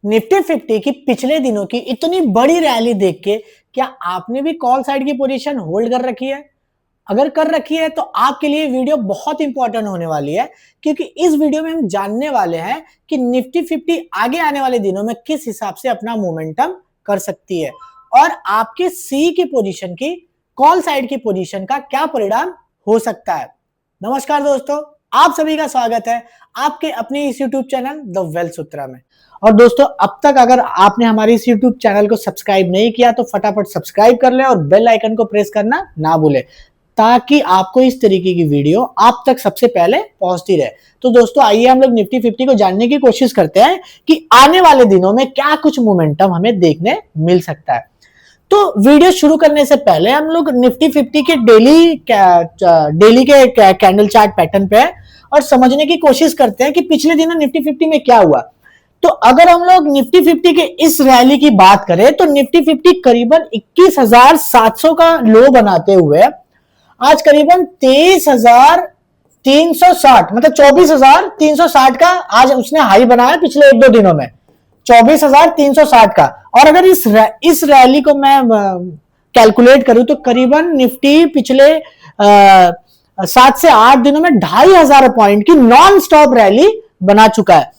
Nifty 50 की पिछले दिनों की इतनी बड़ी रैली देख के क्या आपने भी कॉल साइड की पोजीशन होल्ड कर रखी है? अगर कर रखी है तो आपके लिए वीडियो बहुत इंपॉर्टेंट होने वाली है, क्योंकि इस वीडियो में हम जानने वाले हैं कि निफ्टी 50 आगे आने वाले दिनों में किस हिसाब से अपना मोमेंटम कर सकती है और आपके सी की पोजीशन की कॉल साइड की पोजीशन का क्या परिणाम हो सकता है। नमस्कार दोस्तों, आप सभी का स्वागत है आपके अपने इस यूट्यूब चैनल द वेल्थ सूत्रा में। और दोस्तों, अब तक अगर आपने हमारे इस यूट्यूब चैनल को सब्सक्राइब नहीं किया तो फटाफट सब्सक्राइब कर लें और बेल आइकन को प्रेस करना ना भूलें, ताकि आपको इस तरीके की वीडियो आप तक सबसे पहले पहुंचती रहे। तो दोस्तों, आइए हम लोग निफ्टी 50 को जानने की कोशिश करते हैं कि आने वाले दिनों में क्या कुछ मोमेंटम हमें देखने मिल सकता है। तो वीडियो शुरू करने से पहले हम लोग निफ्टी 50 के डेली के कैंडल चार्ट पैटर्न पे है और समझने की कोशिश करते हैं कि पिछले दिनों निफ्टी 50 में क्या हुआ। तो अगर हम लोग निफ्टी 50 के इस रैली की बात करें तो निफ्टी 50 करीबन 21,700 का लो बनाते हुए आज करीबन 23,360 मतलब 24,360 का आज उसने हाई बनाया पिछले एक दो दिनों में, 24,360 का। और अगर इस रैली को मैं कैलकुलेट करूं तो करीबन निफ्टी पिछले 7 से 8 दिनों में 2,500 पॉइंट की नॉन स्टॉप रैली बना चुका है।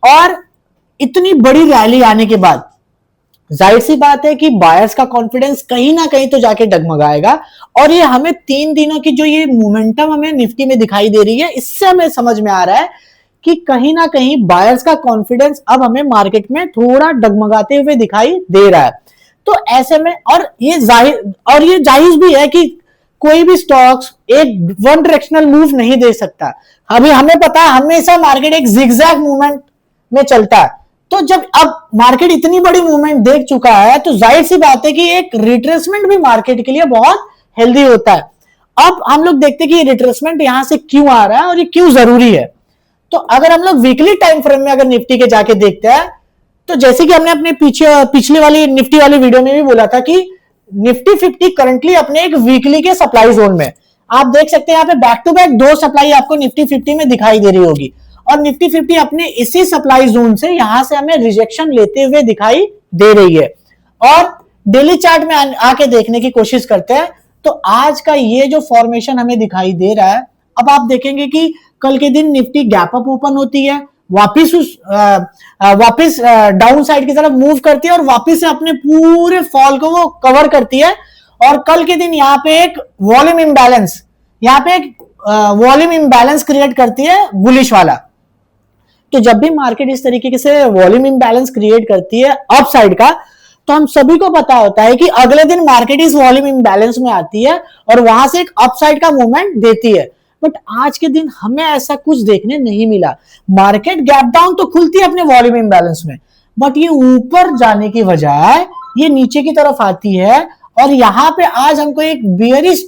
और इतनी बड़ी रैली आने के बाद जाहिर सी बात है कि बायर्स का कॉन्फिडेंस कहीं ना कहीं तो जाके डगमगाएगा और ये हमें 3 दिनों की जो ये मोमेंटम हमें निफ्टी में दिखाई दे रही है, इससे हमें समझ में आ रहा है कि कहीं ना कहीं बायर्स का कॉन्फिडेंस अब हमें मार्केट में थोड़ा डगमगाते हुए दिखाई दे रहा है। तो ऐसे में और ये जाहिर भी है कि कोई भी स्टॉक्स एक वन डायरेक्शनल मूव नहीं दे सकता। अभी हमें पता है हमेशा मार्केट एक जिगजैग मूवमेंट में चलता है। तो जब अब मार्केट इतनी बड़ी मूवमेंट देख चुका है तो जाहिर सी बात है कि एक रिट्रेसमेंट भी मार्केट के लिए बहुत हेल्दी होता है। अब हम लोग देखते हैं कि रिट्रेसमेंट यहां से क्यों आ रहा है और ये क्यों जरूरी है। तो अगर हम लोग वीकली टाइम फ्रेम में अगर निफ्टी के जाके देखते हैं तो जैसे कि हमने अपने पिछले वाली निफ्टी वाली वीडियो में भी बोला था कि निफ्टी 50 करंटली अपने एक वीकली के सप्लाई जोन में, आप देख सकते हैं यहाँ पे बैक टू बैक 2 सप्लाई आपको निफ्टी 50 में दिखाई दे रही होगी और निफ्टी 50 अपने इसी सप्लाई जोन से यहां से हमें रिजेक्शन लेते हुए दिखाई दे रही है। और डेली चार्ट में आके देखने की कोशिश करते हैं तो आज का ये जो फॉर्मेशन हमें दिखाई दे रहा है, अब आप देखेंगे कि कल के दिन निफ्टी गैप अप ओपन होती है, वापिस डाउन साइड की तरफ मूव करती है और वापिस से अपने पूरे फॉल को वो कवर करती है। और कल के दिन यहाँ पे एक वॉल्यूम इंबैलेंस क्रिएट करती है बुलिश वाला। तो जब भी मार्केट इस तरीके से वॉल्यूम इंबैलेंस क्रिएट करती है अप साइड का, तो हम सभी को पता होता है कि अगले दिन मार्केट इस वॉल्यूम इंबैलेंस में आती है और वहां से एक अप साइड का मूवमेंट देती है। बट आज के दिन हमें ऐसा कुछ देखने नहीं मिला। मार्केट गैप डाउन तो खुलती है अपने वॉल्यूम इंबैलेंस में, बट ये ऊपर जाने की बजाय ये नीचे की तरफ आती है और यहां पे आज हमको एक बेयरिश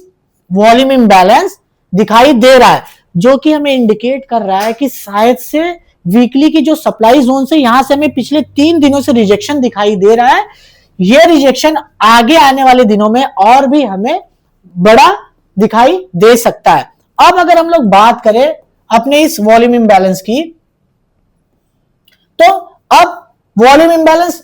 वॉल्यूम इंबैलेंस दिखाई दे रहा है, जो कि हमें इंडिकेट कर रहा है कि शायद से वीकली की जो सप्लाई जोन से यहां से हमें पिछले 3 दिनों से रिजेक्शन दिखाई दे रहा है, ये रिजेक्शन आगे आने वाले दिनों में और भी हमें बड़ा दिखाई दे सकता है। अब अगर हम लोग बात करें अपने इस वॉल्यूम इंबैलेंस की, तो अब वॉल्यूम इंबैलेंस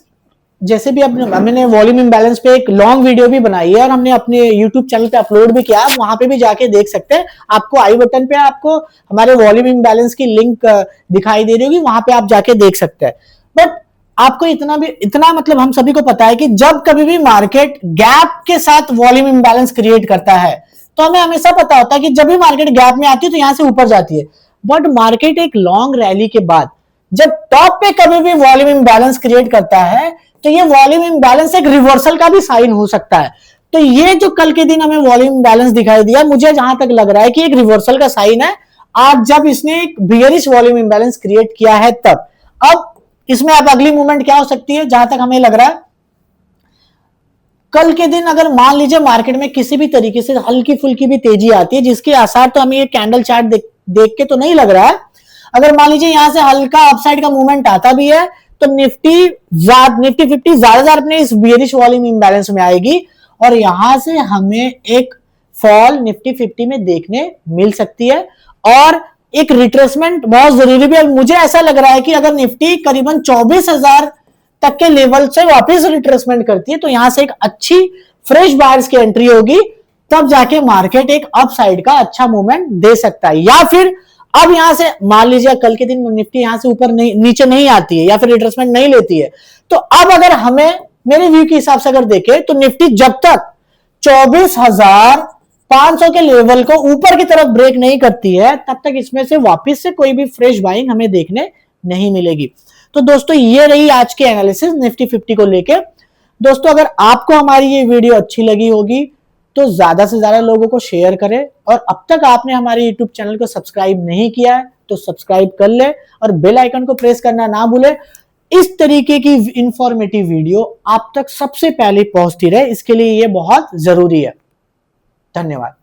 जैसे भी हमने वॉल्यूम इंबैलेंस पे एक लॉन्ग वीडियो भी बनाई है और हमने अपने YouTube चैनल पे अपलोड भी किया, वहां पे भी जाके देख सकते हैं। आपको आई बटन पे आपको हमारे वॉल्यूम इंबैलेंस की लिंक दिखाई दे रही होगी, वहां पे आप जाके देख सकते हैं। बट आपको इतना मतलब हम सभी को पता है कि जब कभी भी मार्केट गैप के साथ वॉल्यूम इंबैलेंस क्रिएट करता है तो हमें हमेशा पता होता है कि जब भी मार्केट गैप में आती है तो यहां से ऊपर जाती है। बट मार्केट एक लॉन्ग रैली के बाद जब टॉप पे कभी भी वॉल्यूम इंबैलेंस क्रिएट करता है तो ये वॉल्यूम इंबैलेंस एक रिवर्सल का भी साइन हो सकता है। तो ये जो कल के दिन हमें वॉल्यूम इंबैलेंस दिखाई दिया, मुझे जहां तक लग रहा है कि एक रिवर्सल का साइन है आज जब इसने एक बियरिश वॉल्यूम इंबैलेंस क्रिएट किया है तब। अब इसमें अब अगली मूवमेंट क्या हो सकती है, जहां तक हमें लग रहा है कल के दिन अगर मान लीजिए मार्केट में किसी भी तरीके से हल्की फुल्की भी तेजी आती है, जिसके आसार तो हमें ये कैंडल चार्ट देख के तो नहीं लग रहा है, अगर मान लीजिए यहां से हल्का अपसाइड का मूवमेंट आता भी है तो निफ्टी 50 ज्यादातर अपने इस बियरिश वॉल्यूम इंबैलेंस में आएगी और यहां से हमें एक फॉल निफ्टी 50 में देखने मिल सकती है और एक रिट्रेसमेंट बहुत जरूरी भी है। मुझे ऐसा लग रहा है कि अगर निफ्टी करीबन 24,000 तक के लेवल से वापस रिट्रेसमेंट करती है, तो यहां से एक अच्छी फ्रेश बायर्स की एंट्री होगी, तब जाके मार्केट एक अप साइड का अच्छा मूवमेंट दे सकता है। या फिर अब यहां से मान लीजिए कल के दिन निफ्टी यहां से ऊपर नहीं, नीचे नहीं आती है या फिर रिट्रेसमेंट नहीं लेती है, तो अब अगर हमें मेरे व्यू के हिसाब से अगर देखें तो निफ्टी जब तक 24,500 के लेवल को ऊपर की तरफ ब्रेक नहीं करती है, तब तक इसमें से वापस से कोई भी फ्रेश बाइंग हमें देखने नहीं मिलेगी। तो दोस्तों ये रही आज की एनालिसिस निफ्टी 50 को लेके। दोस्तों अगर आपको हमारी ये वीडियो अच्छी लगी होगी तो ज्यादा से ज्यादा लोगों को शेयर करें, और अब तक आपने हमारे यूट्यूब चैनल को सब्सक्राइब नहीं किया है तो सब्सक्राइब कर ले और बेल आइकन को प्रेस करना ना भूले। इस तरीके की इंफॉर्मेटिव वीडियो आप तक सबसे पहले पहुंचती रहे, इसके लिए ये बहुत जरूरी है। धन्यवाद।